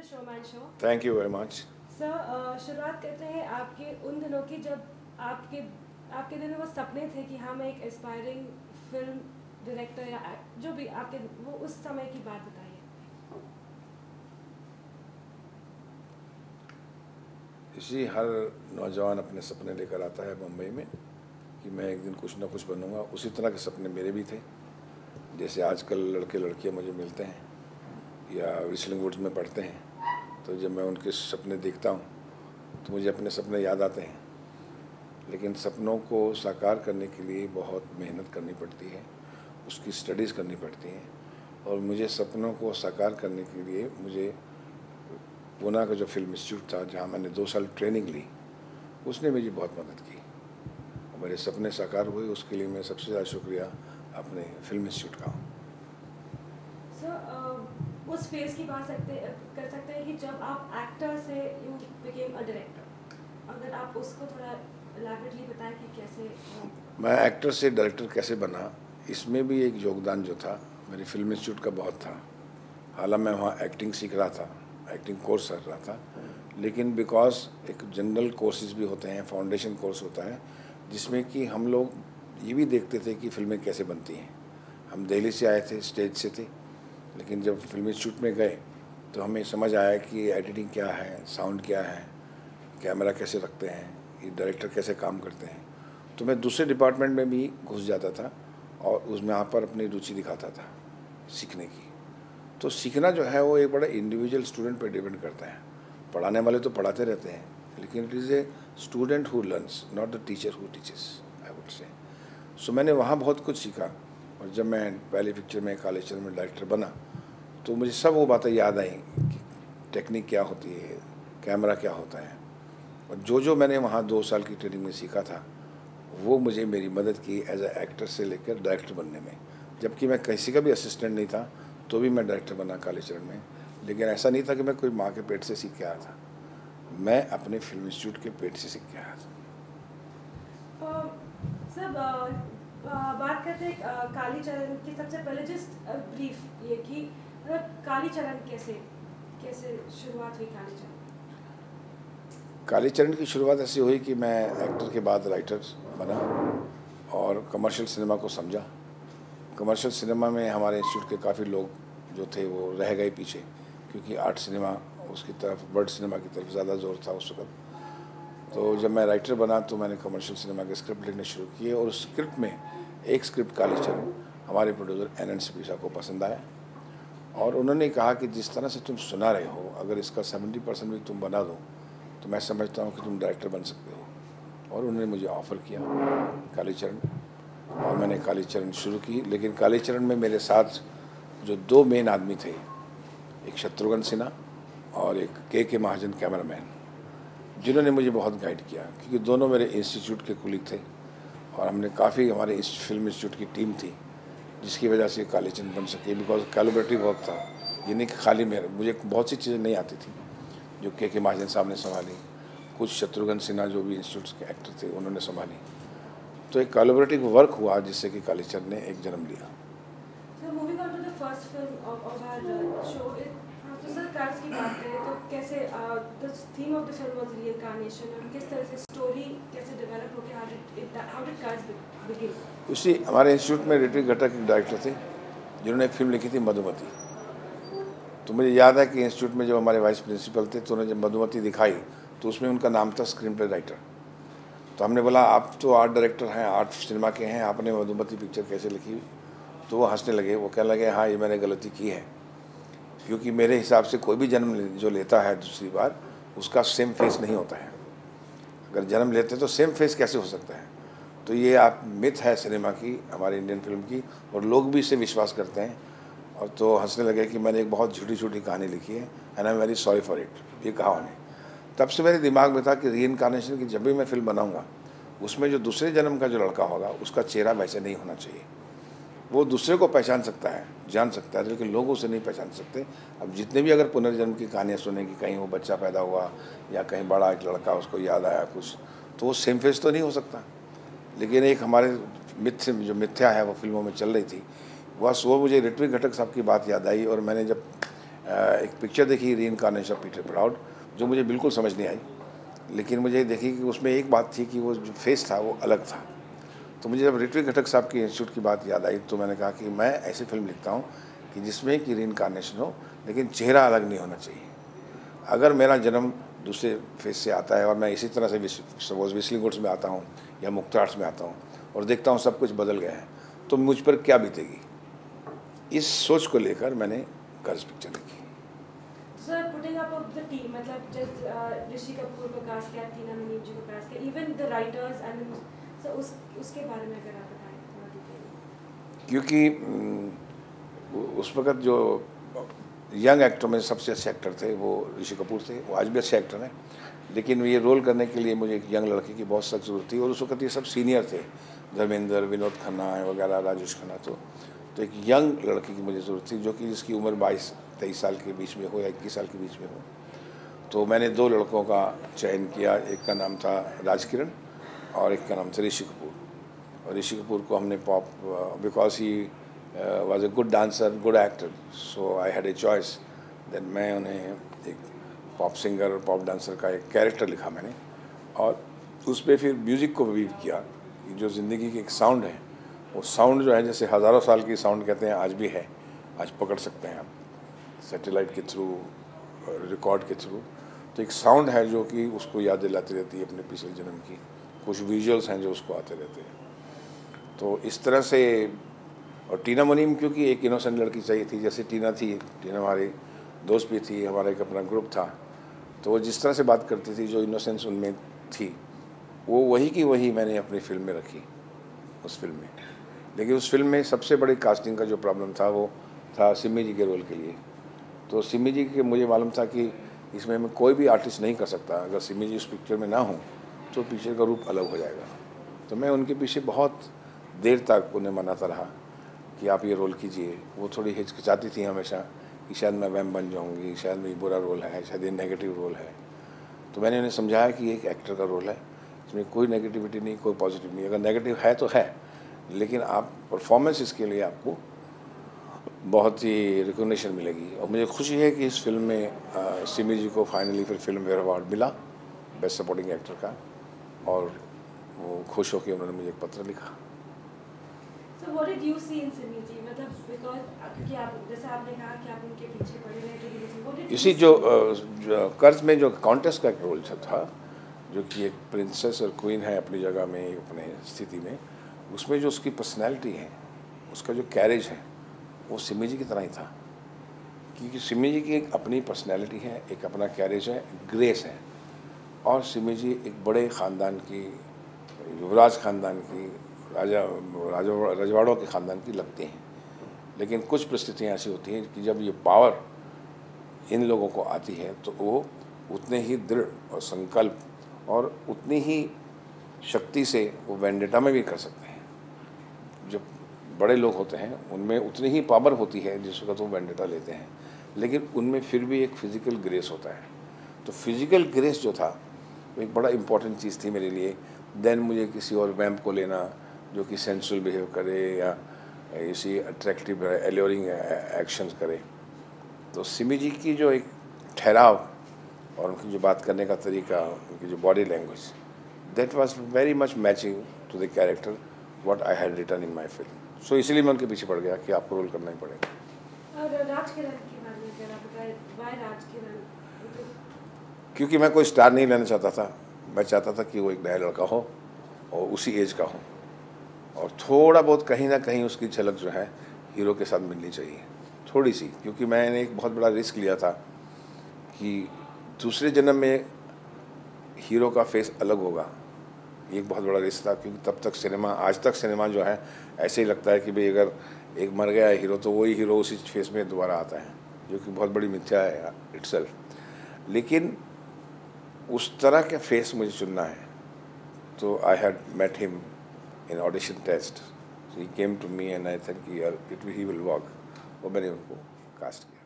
The showman show. Thank you very much. Sir, शुरुआत करते हैं आपके उन दिनों की जब आपके आपके दिल में वो सपने थे कि हाँ मैं एक एस्पायरिंग फिल्म डायरेक्टर या जो भी आपके वो उस समय की बात बताइए। इसी हर नौजवान अपने सपने लेकर आता है मुंबई में कि मैं एक दिन कुछ ना कुछ बनूंगा। उसी तरह के सपने मेरे भी थे। जैसे आजकल लड़के लड़कियां मुझे मिलते हैं या विस्लिंग वुड्स में पढ़ते हैं, तो जब मैं उनके सपने देखता हूँ तो मुझे अपने सपने याद आते हैं। लेकिन सपनों को साकार करने के लिए बहुत मेहनत करनी पड़ती है, उसकी स्टडीज़ करनी पड़ती हैं। और मुझे सपनों को साकार करने के लिए मुझे पूना का जो फिल्म इंस्टीट्यूट था, जहाँ मैंने 2 साल ट्रेनिंग ली, उसने मुझे बहुत मदद की। मेरे सपने साकार हुए, उसके लिए मैं सबसे ज़्यादा शुक्रिया अपने फिल्म इंस्टीट्यूट का हूँ। उस फेज की बात कर सकते हैं कि जब आप एक्टर से यू बिकेम अ डायरेक्टर, अगर आप उसको थोड़ा एलैबोरेटली बताएं कि कैसे। मैं एक्टर से डायरेक्टर कैसे बना, इसमें भी एक योगदान जो था मेरे फिल्म इंस्टीट्यूट का बहुत था। हालांकि मैं वहाँ एक्टिंग सीख रहा था, एक्टिंग कोर्स कर रहा था, लेकिन बिकॉज एक जनरल कोर्सेज भी होते हैं, फाउंडेशन कोर्स होता है, जिसमें कि हम लोग ये भी देखते थे कि फिल्में कैसे बनती हैं। हम दिल्ली से आए थे, स्टेज से थे, लेकिन जब फिल्म इंस्टीट्यूट में गए तो हमें समझ आया कि एडिटिंग क्या है, साउंड क्या है, कैमरा कैसे रखते हैं, ये डायरेक्टर कैसे काम करते हैं। तो मैं दूसरे डिपार्टमेंट में भी घुस जाता था और उसमें यहाँ पर अपनी रुचि दिखाता था सीखने की। तो सीखना जो है वो एक बड़ा इंडिविजुअल स्टूडेंट पर डिपेंड करता है। पढ़ाने वाले तो पढ़ाते रहते हैं, लेकिन it is a student who learns, not the teacher who teaches, I would say. So मैंने वहाँ बहुत कुछ सीखा। और जब मैं पहली पिक्चर में कालेश्वर में डायरेक्टर बना तो मुझे सब वो बातें याद आई कि टेक्निक क्या होती है, कैमरा क्या होता है। और जो मैंने वहाँ 2 साल की ट्रेनिंग में सीखा था वो मुझे मेरी मदद की एज ए एक्टर से लेकर डायरेक्टर बनने में। जबकि मैं किसी का भी असिस्टेंट नहीं था तो भी मैं डायरेक्टर बना कालीचरण में। लेकिन ऐसा नहीं था कि मैं कोई माँ के पेट से सीख के आया था, मैं अपने फिल्म इंस्टीट्यूट के पेट से सीख के आया था। सब बात करते हैं कालीचरण की। सबसे पहले जस्ट ब्रीफ ये कि कालीचरण कैसे कैसे शुरुआत हुई कालीचरण। कालीचरण की शुरुआत ऐसी हुई कि मैं एक्टर के बाद राइटर बना और कमर्शियल सिनेमा को समझा। कमर्शियल सिनेमा में हमारे इंस्टीट्यूट के काफ़ी लोग जो थे वो रह गए पीछे, क्योंकि आर्ट सिनेमा उसकी तरफ, वर्ल्ड सिनेमा की तरफ ज़्यादा जोर था उस वक्त। तो जब मैं राइटर बना तो मैंने कमर्शियल सिनेमा के स्क्रिप्ट लिखने शुरू किए और उस स्क्रिप्ट में एक स्क्रिप्ट कालीचरण हमारे प्रोड्यूसर NN सिपीसा को पसंद आया और उन्होंने कहा कि जिस तरह से तुम सुना रहे हो, अगर इसका 70% भी तुम बना दो तो मैं समझता हूँ कि तुम डायरेक्टर बन सकते हो। और उन्होंने मुझे ऑफ़र किया कालीचरण और मैंने कालीचरण शुरू की। लेकिन कालीचरण में मेरे साथ जो 2 मेन आदमी थे, एक शत्रुघ्न सिन्हा और एक के महाजन कैमरामैन, जिन्होंने मुझे बहुत गाइड किया, क्योंकि दोनों मेरे इंस्टीट्यूट के कुलीग थे और हमने काफ़ी, हमारे इस फिल्म इंस्टीट्यूट की टीम थी जिसकी वजह से कालीचरण बन सके। बिकॉज कोलैबोरेटिव वर्क था, ये नहीं कि खाली मुझे बहुत सी चीज़ें नहीं आती थी जो के महाजन साहब ने संभाली, कुछ शत्रुघ्न सिन्हा जो भी इंस्टीट्यूट के एक्टर थे उन्होंने संभाली। तो एक कोलैबोरेटिव वर्क हुआ जिससे कि कालीचरण ने एक जन्म लिया। तो सर कार्स की बात करें तो कैसे theme of the film was reincarnation और किस तरह से स्टोरी कैसे डेवलप होके हाउ डिड कार्स बिगिन। उसी हमारे इंस्टीट्यूट में ऋत्विक घटक एक डायरेक्टर थे जिन्होंने एक फिल्म लिखी थी मधुमती। तो मुझे याद है कि इंस्टीट्यूट में जब हमारे वाइस प्रिंसिपल थे तो उन्होंने जब मधुमती दिखाई तो उसमें उनका नाम था स्क्रीन प्ले राइटर। तो हमने बोला आप तो आर्ट डायरेक्टर हैं, आर्ट सिनेमा के हैं, आपने मधुमती पिक्चर कैसे लिखी। तो वो हंसने लगे, वो कहने लगे हाँ ये मैंने गलती की है, क्योंकि मेरे हिसाब से कोई भी जन्म जो लेता है दूसरी बार उसका सेम फेस नहीं होता है। अगर जन्म लेते तो सेम फेस कैसे हो सकता है। तो ये आप मिथ है सिनेमा की, हमारी इंडियन फिल्म की, और लोग भी इसे विश्वास करते हैं। और तो हंसने लगे कि मैंने एक बहुत झूठी झूठी कहानी लिखी है and I am very sorry for it, ये कहा उन्हें। तब से मेरे दिमाग में था कि रीइंकार्नेशन की जब भी मैं फिल्म बनाऊंगा उसमें जो दूसरे जन्म का जो लड़का होगा उसका चेहरा वैसे नहीं होना चाहिए। वो दूसरे को पहचान सकता है, जान सकता है, लेकिन लोग उसे नहीं पहचान सकते। अब जितने भी अगर पुनर्जन्म की कहानियाँ सुनेंगी, कहीं वो बच्चा पैदा हुआ या कहीं बड़ा एक लड़का उसको याद आया कुछ, तो वो सेम फेस तो नहीं हो सकता। लेकिन एक हमारे मिथ्य जो मिथ्या है वो फिल्मों में चल रही थी, बस वो मुझे ऋत्विक घटक साहब की बात याद आई। और मैंने जब एक पिक्चर देखी रीइंकार्नेशन ऑफ पीटर प्राउड, जो मुझे बिल्कुल समझ नहीं आई, लेकिन मुझे देखी कि उसमें एक बात थी कि वो जो फेस था वो अलग था। तो मुझे जब ऋत्विक घटक साहब के इंस्टीट्यूट की बात याद आई तो मैंने कहा कि मैं ऐसी फिल्म लिखता हूँ कि जिसमें कि रीइंकार्नेशन हो, लेकिन चेहरा अलग नहीं होना चाहिए। अगर मेरा जन्म दूसरे फेस से आता है और मैं इसी तरह से सपोज विस्लिंग वुड्स में आता हूँ या मुक्ता आर्ट्स में आता हूँ और देखता हूँ सब कुछ बदल गया है, तो मुझ पर क्या बीतेगी। इस सोच को लेकर मैंने कर्ज पिक्चर लिखी। Sir, putting up of the team, मतलब जस्ट ऋषि कपूर को कास्ट किया, टीना मुनीम जी को कास्ट किया, even the writers and so उसके बारे में अगर आप बताएं थोड़ा डिटेल। क्योंकि उस वक्त जो यंग एक्टर में सबसे अच्छे एक्टर थे वो ऋषि कपूर थे, वो आज भी अच्छे एक्टर हैं, लेकिन ये रोल करने के लिए मुझे एक यंग लड़के की बहुत सख्त ज़रूरत थी। और उस वक्त ये सब सीनियर थे, धर्मेंद्र, विनोद खन्ना वगैरह, राजेश खन्ना। तो एक यंग लड़के की मुझे ज़रूरत थी जो कि जिसकी उम्र 22-23 साल के बीच में हो या 21 साल के बीच में हो। तो मैंने 2 लड़कों का चयन किया, एक का नाम था राजकिरण और एक का नाम था ऋषि कपूर। और ऋषि कपूर को हमने pop, because he was a good dancer, good actor, so I had a choice. Then मैं उन्हें एक पॉप सिंगर और पॉप डांसर का एक कैरेक्टर लिखा मैंने, और उस पर फिर म्यूज़िक को वीव किया। जो ज़िंदगी की एक साउंड है, वो साउंड जो है जैसे हज़ारों साल की साउंड कहते हैं, आज भी है, आज पकड़ सकते हैं आप सैटेलाइट के थ्रू, रिकॉर्ड के थ्रू। तो एक साउंड है जो कि उसको याद दिलाती रहती है अपने पिछले जन्म की, कुछ विजुअल्स हैं जो उसको आते रहते हैं। तो इस तरह से, और टीना मुनीम क्योंकि एक इनोसेंट लड़की चाहिए थी, जैसे टीना थी, टीना हमारी दोस्त भी थी, हमारा एक अपना ग्रुप था, तो वो जिस तरह से बात करती थी, जो इनोसेंस उनमें थी, वो वही की वही मैंने अपनी फिल्म में रखी, उस फिल्म में। लेकिन उस फिल्म में सबसे बड़ी कास्टिंग का जो प्रॉब्लम था वो था सिमी जी के रोल के लिए। तो सिमी जी के मुझे मालूम था कि इसमें मैं कोई भी आर्टिस्ट नहीं कर सकता, अगर सिमी जी उस पिक्चर में ना हो तो पिक्चर का रूप अलग हो जाएगा। तो मैं उनके पीछे बहुत देर तक उन्हें मनाता रहा कि आप ये रोल कीजिए। वो थोड़ी हिचकिचाती थी हमेशा कि शायद मैं वैम बन जाऊँगी, शायद ये बुरा रोल है, शायद ये नेगेटिव रोल है। तो मैंने उन्हें समझाया कि ये एक एक्टर का रोल है, इसमें कोई नेगेटिविटी नहीं, कोई पॉजिटिव नहीं। अगर नेगेटिव है तो है, लेकिन आप परफॉर्मेंस इसके लिए आपको बहुत ही रिकॉग्निशन मिलेगी। और मुझे खुशी है कि इस फिल्म में सिमी जी को फाइनली फिर फिल्म फेयर अवार्ड मिला बेस्ट सपोर्टिंग एक्टर का, और वो खुश होकर उन्होंने मुझे एक पत्र लिखा। So what did you see in Simi जी, मतलब because क्योंकि आप जैसे आपने कहा कि आप उनके पीछे पड़े रहे थे, इसी जो कर्ज में जो कॉन्टेस्ट का एक रोल था, जो कि एक प्रिंसेस और क्वीन है अपनी जगह में, अपने स्थिति में, उसमें जो उसकी पर्सनैलिटी है, उसका जो कैरेज है, वो सिमी जी की तरह ही था। क्योंकि सिमी जी की एक अपनी पर्सनैलिटी है, एक अपना कैरेज है, ग्रेस है। और सिमी जी एक बड़े ख़ानदान की, युवराज ख़ानदान की, रजवाड़ों के ख़ानदान की लगती हैं। लेकिन कुछ परिस्थितियाँ ऐसी होती हैं कि जब ये पावर इन लोगों को आती है तो वो उतने ही दृढ़ और संकल्प और उतनी ही शक्ति से वो वेंडेटा में भी कर सकते हैं। जो बड़े लोग होते हैं उनमें उतनी ही पावर होती है जिस वक्त वो वेंडेटा लेते हैं, लेकिन उनमें फिर भी एक फिज़िकल ग्रेस होता है। तो फिज़िकल ग्रेस जो था वो एक बड़ा इम्पॉर्टेंट चीज़ थी मेरे लिए। देन मुझे किसी और वैम्प को लेना जो कि सेंसुअल बिहेव करे या इसी अट्रैक्टिव एल्योरिंग एक्शंस करे। तो सिमी जी की जो एक ठहराव और उनकी जो बात करने का तरीका, उनकी जो body language, that was very much matching to the character what I had written in my film. So इसलिए मैं उनके पीछे पड़ गया कि आपको रोल करना ही पड़ेगा। और राजकिरण के बारे में अगर आप बताएं, व्हाई राजकिरण? क्योंकि मैं कोई स्टार नहीं लेना चाहता था, मैं चाहता था कि वो एक नया लड़का हो और उसी एज का हो, और थोड़ा बहुत कहीं ना कहीं उसकी झलक जो है हीरो के साथ मिलनी चाहिए, थोड़ी सी। क्योंकि मैंने एक बहुत बड़ा रिस्क लिया था कि दूसरे जन्म में हीरो का फेस अलग होगा। ये एक बहुत बड़ा रिस्क था, क्योंकि तब तक सिनेमा, आज तक सिनेमा जो है ऐसे ही लगता है कि भाई अगर एक मर गया है हीरो तो वही हीरो उसी फेस में दोबारा आता है, जो कि बहुत बड़ी मिथ्या है इटसेल्फ। लेकिन उस तरह के फेस मुझे चुनना है। तो I had met him in audition test, he came to me and I think he will work, और मैंने उनको कास्ट किया।